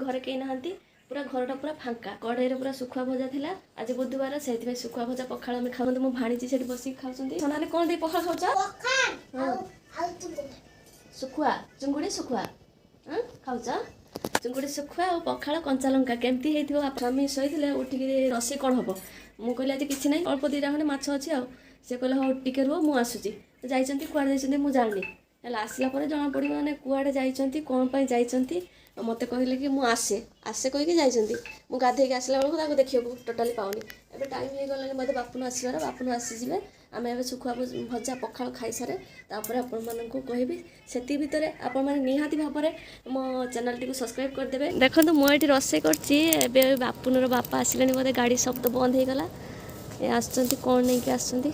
घरे कहीं नहांती पूरा घरटा पूरा फांका कड़े पूरा सुखुआ भजा थिला आज बुधवार से सुखुआ भजा पखाल आम खाऊ मो भाणीजी से बस खाऊँ सोनाली कौन दे पखाल खाऊ सुखुआ चुंगुड़ी सुखुआ खाऊच चुंगुड़ी सुखुआ और पखाल कंचा लंका केमती होइथिबो स्वामी शोइथिले उठिक रोषेई कौन हम मु कहली आज किछि नै अल्प दीटा खंडे माछ अछि आ से कहले हो टिके रुह मु आसुची जाइचंती कुआडे जाइचंती मु जानि हेला आसला परे जना पड़िबो माने कुआडे जाइचंती कोन पई जाइचंती मते कहले कि मु आसे आसे कहि कि जाइचंती मु गाधे के आसला बेलको ताको देखियो टोटाली पाउनी एबे टाइम हे गलानी मते बापुन आसीबार बापुन आसी जिवे आमे एबे सुखुआ भजा पखाल खाई सारे तापर आपण माननकु कहबी सेति भितरे आपण माने निहाती भाबरे मो चैनल टी को सब्सक्राइब कर देबे देखंतु मो एटी रोसे करची एबे बापुनर बापा आसिलानी मते गाड़ी शब्द बंद हे गला ए आछंती कोन नै के आछंती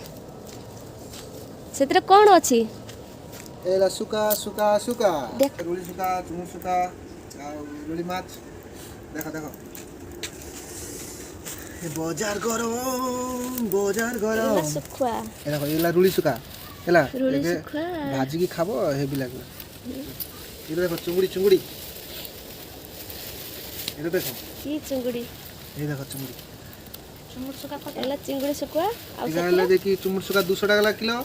सेतरे कोन अछि एला सुका सुका सुका रोली सुका चुमुर सुका रोली माछ देखो देखो बाजार गरम एला सुखुआ ए देखो एला रोली सुका एला रोली सुखुआ भाजी की खाबो हेवी लागला ये देखो चुंगड़ी चुंगड़ी ये देखो की चुंगड़ी ये देखो चुंगड़ी चुमुर सुखा एला चिंगुड़ी सुखुआ आ एला देखि चुमुर सुका 200 टाका किलो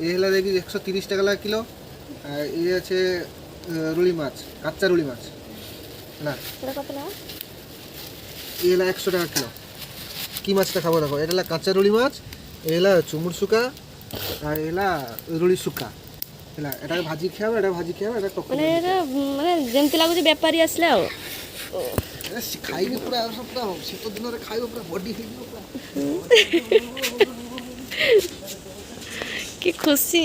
ये हेला देखि 130 टाका किलो ये আছে রুলি মাছ কাঁচা রুলি মাছ না এটা কত না এলা 100 টাকা কিলো কি মাছটা খাবো দেখো এটা কাঁচা রুলি মাছ এলা চুমুর শুকা আর এলা রুলি শুকা এলা এটা ভাজি খাও এটা টক মানে যেমতি লাগুছে ব্যাপারী আসলে আও খাইবে পুরা সবটা শীত দিନରେ খাইবে পুরা বডি হইব পুরা কি খুশি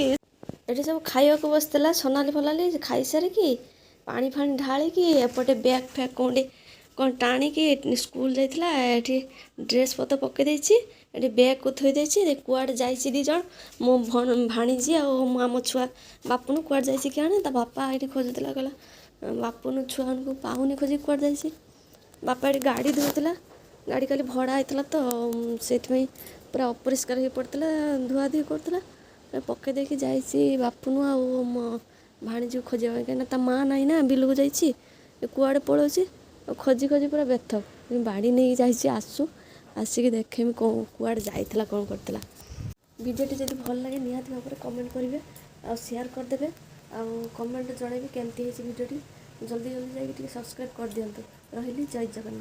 एठी सब खाइबा को बसतला सोनाली फलाली खाई सारे कि पानी फानी ढाली कि एपटे बैग फैग कोंडे कोन टाणी कि स्कूल जाइथिला एठी ड्रेस पत्र पके देछि एठी बैग को थोई देछि कुआड जाइछि दी जण मो भाणीजी आ मामो छुआ बापुनु कुआड जाइछि कि आने ता बापा एठी खोजतला गला बापुनु छुआ को पाहुनी खोजी कुआड जाइछि बापा एठी गाड़ी धोतला गाड़ी खाली भड़ा आइतला तो सेथमै पूरा अपरिष्कार हे पड़तला धुआ धुई करतला पके देखी जाइछि बापुनु आ भाणीजी खोजा कहीं माँ ना ना बिलू जाइछि कुआड़े पड़ोसी खोजी खोजी पूरा व्यर्थ बाड़ी नहीं जाइछि आसु आसिक देखेमी कुआड़े जाइथिला कौन करथिला वीडियोटी जदि भल लगे निहाती भाव में कमेंट करेंगे आ शेयर करदेवे आ कमेंट जनइबे केमती है वीडियोटी जल्दी जल्दी जाइए सब्सक्राइब कर दियंतु रहिली जय जगन्नाथ।